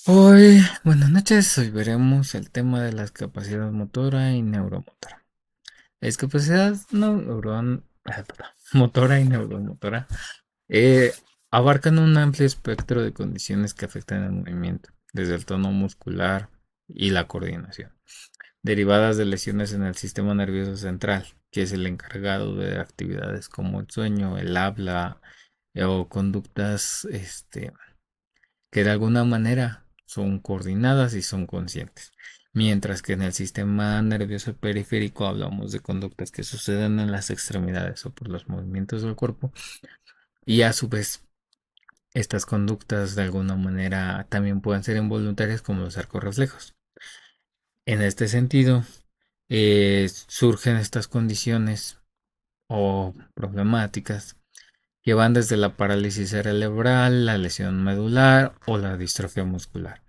Buenas noches, hoy veremos el tema de la capacidad motora y neuromotora. La discapacidad motora y neuromotora eh, abarcan un amplio espectro de condiciones que afectan el movimiento, desde el tono muscular y la coordinación, derivadas de lesiones en el sistema nervioso central, que es el encargado de actividades como el sueño, el habla o conductas que de alguna manera son coordinadas y son conscientes. Mientras que en el sistema nervioso periférico hablamos de conductas que suceden en las extremidades o por los movimientos del cuerpo y a su vez estas conductas de alguna manera también pueden ser involuntarias como los arcos reflejos. En este sentido, surgen estas condiciones o problemáticas que van desde la parálisis cerebral, la lesión medular o la distrofia muscular.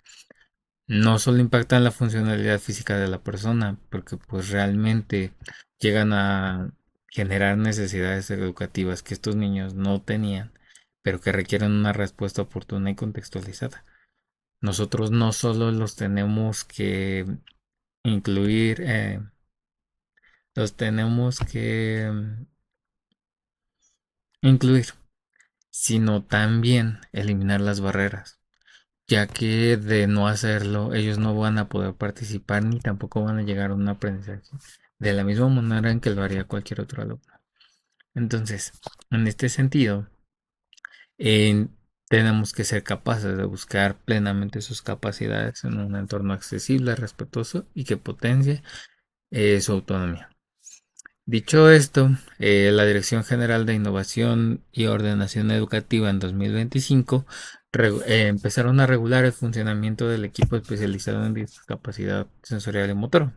No solo impactan la funcionalidad física de la persona, porque pues realmente llegan a generar necesidades educativas que estos niños no tenían, pero que requieren una respuesta oportuna y contextualizada. Nosotros no solo los tenemos que incluir, los tenemos que incluir, sino también eliminar las barreras, ya que de no hacerlo ellos no van a poder participar ni tampoco van a llegar a un aprendizaje de la misma manera en que lo haría cualquier otro alumno. Entonces, en este sentido, eh, tenemos que ser capaces de buscar plenamente sus capacidades en un entorno accesible, respetuoso y que potencie su autonomía. Dicho esto, la Dirección General de Innovación y Ordenación Educativa en 2025 empezaron a regular el funcionamiento del equipo especializado en discapacidad sensorial y motor,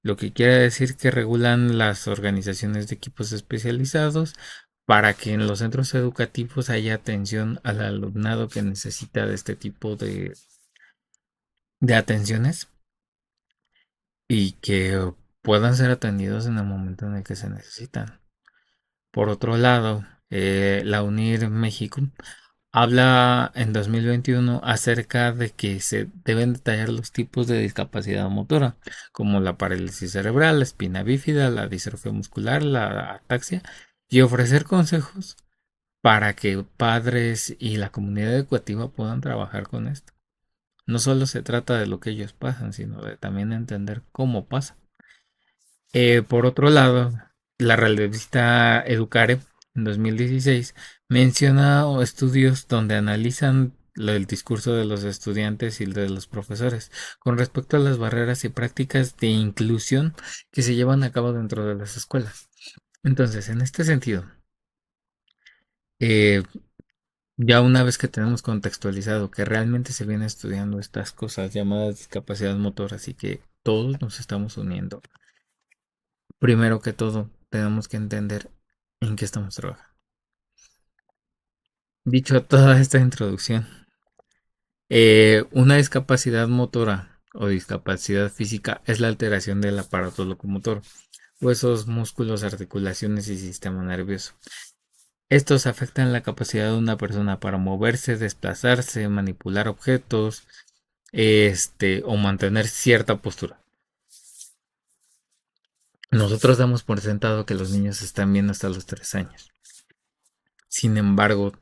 lo que quiere decir que regulan las organizaciones de equipos especializados para que en los centros educativos haya atención al alumnado que necesita de este tipo de atenciones y que puedan ser atendidos en el momento en el que se necesitan. Por otro lado, la UNIR México habla en 2021 acerca de que se deben detallar los tipos de discapacidad motora, como la parálisis cerebral, la espina bífida, la distrofia muscular, la ataxia, y ofrecer consejos para que padres y la comunidad educativa puedan trabajar con esto. No solo se trata de lo que ellos pasan, sino de también entender cómo pasa. Por otro lado, la revista Educare en 2016 menciona estudios donde analizan el discurso de los estudiantes y de los profesores con respecto a las barreras y prácticas de inclusión que se llevan a cabo dentro de las escuelas. Entonces, en este sentido, eh, ya una vez que tenemos contextualizado que realmente se viene estudiando estas cosas llamadas discapacidad motora, así que todos nos estamos uniendo. Primero que todo, tenemos que entender en qué estamos trabajando. Dicho toda esta introducción, una discapacidad motora o discapacidad física es la alteración del aparato locomotor, huesos, músculos, articulaciones y sistema nervioso. Estos afectan la capacidad de una persona para moverse, desplazarse, manipular objetos, o mantener cierta postura. Nosotros damos por sentado que los niños están bien hasta los 3 años. Sin embargo,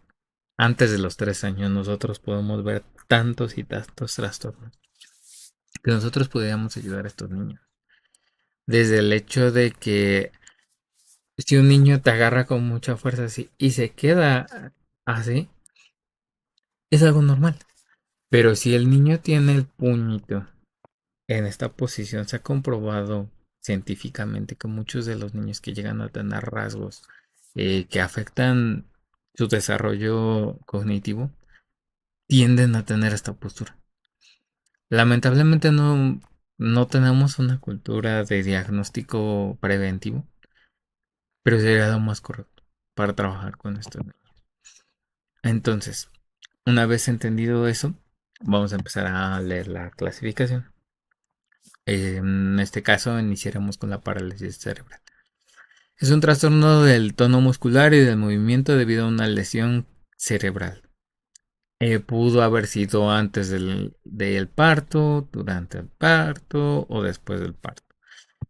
antes de los 3 años nosotros podemos ver tantos y tantos trastornos que nosotros podríamos ayudar a estos niños. Desde el hecho de que si un niño te agarra con mucha fuerza así y se queda así, es algo normal. Pero si el niño tiene el puñito en esta posición, se ha comprobado científicamente que muchos de los niños que llegan a tener rasgos que afectan su desarrollo cognitivo tienden a tener esta postura. Lamentablemente no tenemos una cultura de diagnóstico preventivo, pero sería lo más correcto para trabajar con estos niños. Entonces, una vez entendido eso, vamos a empezar a leer la clasificación. En este caso, iniciaremos con la parálisis cerebral. Es un trastorno del tono muscular y del movimiento debido a una lesión cerebral. Pudo haber sido antes del parto, durante el parto o después del parto.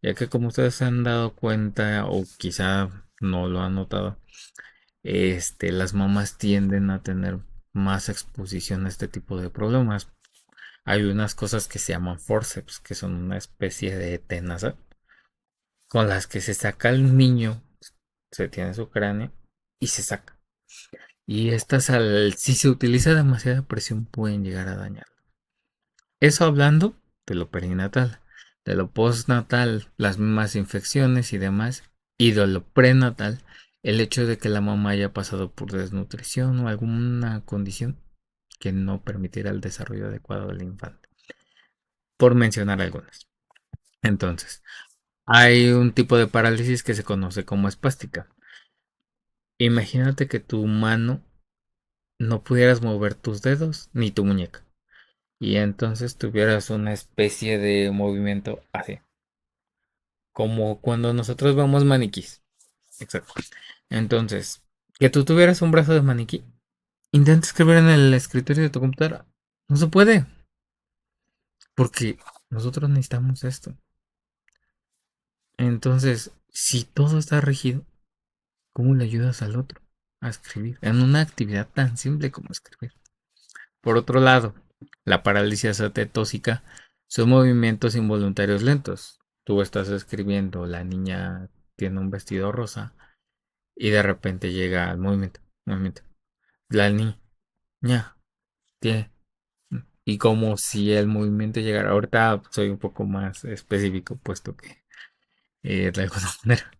Ya que como ustedes se han dado cuenta o quizá no lo han notado, las mamás tienden a tener más exposición a este tipo de problemas. Hay unas cosas que se llaman forceps, que son una especie de tenaza con las que se saca el niño, se tiene su cráneo y se saca. Y estas, si se utiliza demasiada presión, pueden llegar a dañar. Eso hablando de lo perinatal, de lo postnatal, las mismas infecciones y demás, y de lo prenatal, el hecho de que la mamá haya pasado por desnutrición o alguna condición que no permitirá el desarrollo adecuado del infante, por mencionar algunas. Entonces, hay un tipo de parálisis que se conoce como espástica. Imagínate que tu mano no pudieras mover tus dedos ni tu muñeca. Y entonces tuvieras una especie de movimiento así. Como cuando nosotros vamos maniquís. Exacto. Entonces, que tú tuvieras un brazo de maniquí. Intenta escribir en el escritorio de tu computadora. No se puede. Porque nosotros necesitamos esto. Entonces, si todo está rígido, ¿cómo le ayudas al otro a escribir? En una actividad tan simple como escribir. Por otro lado, la parálisis atetósica son movimientos involuntarios lentos. Tú estás escribiendo, la niña tiene un vestido rosa y de repente llega el movimiento, movimiento. La niña tiene. Y como si el movimiento llegara. Ahorita soy un poco más específico, puesto que de alguna manera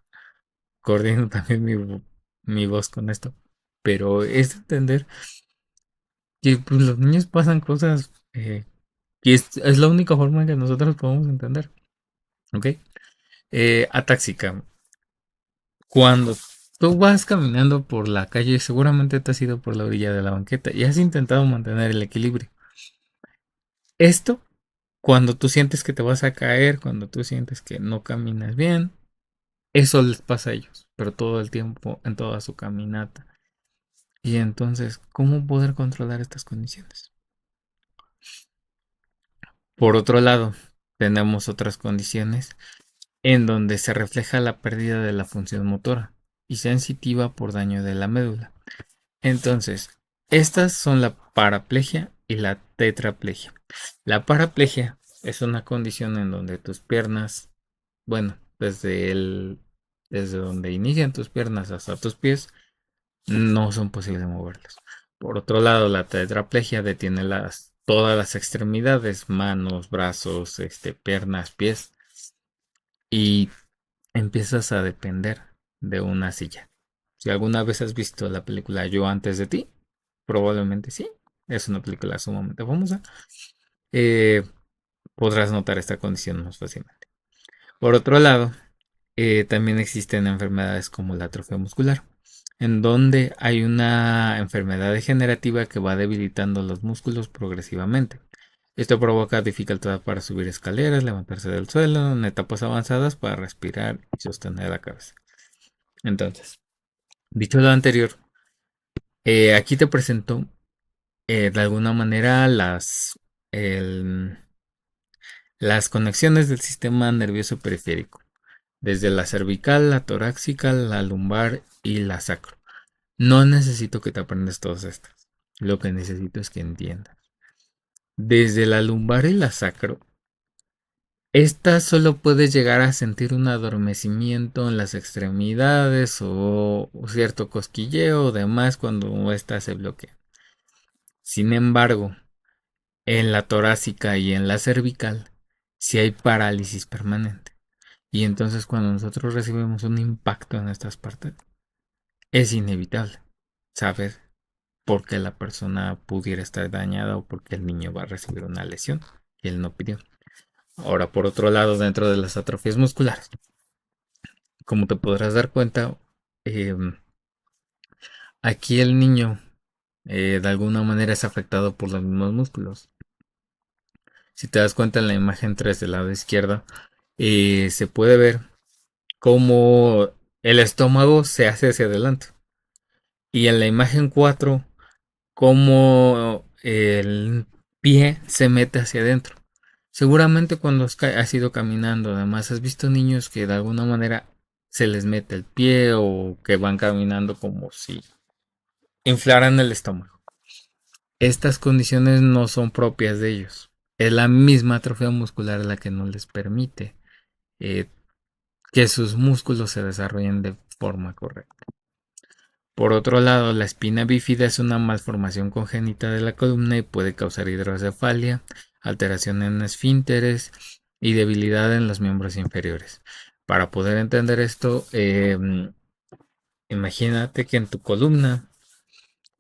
coordino también mi voz con esto. Pero es entender que pues, los niños pasan cosas y es la única forma en que nosotros podemos entender. ¿Ok? Atáxica. Cuando tú vas caminando por la calle, seguramente te has ido por la orilla de la banqueta y has intentado mantener el equilibrio. Esto, cuando tú sientes que te vas a caer, cuando tú sientes que no caminas bien, eso les pasa a ellos, pero todo el tiempo, en toda su caminata. Y entonces, ¿cómo poder controlar estas condiciones? Por otro lado, tenemos otras condiciones en donde se refleja la pérdida de la función motora y sensitiva por daño de la médula. Entonces, estas son la paraplegia y la tetraplegia. La paraplegia es una condición en donde tus piernas, bueno, desde donde inician tus piernas hasta tus pies, no son posibles moverlos. Por otro lado, la tetraplegia detiene todas las extremidades, manos, brazos, piernas, pies, y empiezas a depender de una silla. Si alguna vez has visto la película Yo antes de ti, probablemente sí. Es una película sumamente famosa. eh, Podrás notar esta condición más fácilmente. Por otro lado, también existen enfermedades como la atrofia muscular, en donde hay una enfermedad degenerativa que va debilitando los músculos progresivamente. Esto provoca dificultad para subir escaleras, levantarse del suelo en etapas avanzadas para respirar y sostener la cabeza. Entonces, dicho lo anterior, aquí te presento de alguna manera el- las conexiones del sistema nervioso periférico, desde la cervical, la torácica, la lumbar y la sacro. No necesito que te aprendas todas estas. Lo que necesito es que entiendas. Desde la lumbar y la sacro, esta solo puedes llegar a sentir un adormecimiento en las extremidades o cierto cosquilleo o demás cuando ésta se bloquea. Sin embargo, en la torácica y en la cervical, si hay parálisis permanente. Y entonces cuando nosotros recibimos un impacto en estas partes, es inevitable saber por qué la persona pudiera estar dañada o por qué el niño va a recibir una lesión que él no pidió. Ahora, por otro lado, dentro de las atrofias musculares, como te podrás dar cuenta, em, aquí el niño de alguna manera es afectado por los mismos músculos. Si te das cuenta en la imagen 3 del lado izquierdo, se puede ver cómo el estómago se hace hacia adelante. Y en la imagen 4 cómo el pie se mete hacia adentro. Seguramente cuando has ido caminando, además has visto niños que de alguna manera se les mete el pie o que van caminando como si inflaran el estómago. Estas condiciones no son propias de ellos. Es la misma atrofia muscular la que no les permite eh, que sus músculos se desarrollen de forma correcta. Por otro lado, la espina bífida es una malformación congénita de la columna y puede causar hidrocefalia, alteración en esfínteres y debilidad en los miembros inferiores. Para poder entender esto, imagínate que en tu columna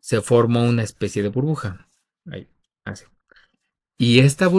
se forma una especie de burbuja. Ahí, así. Y esta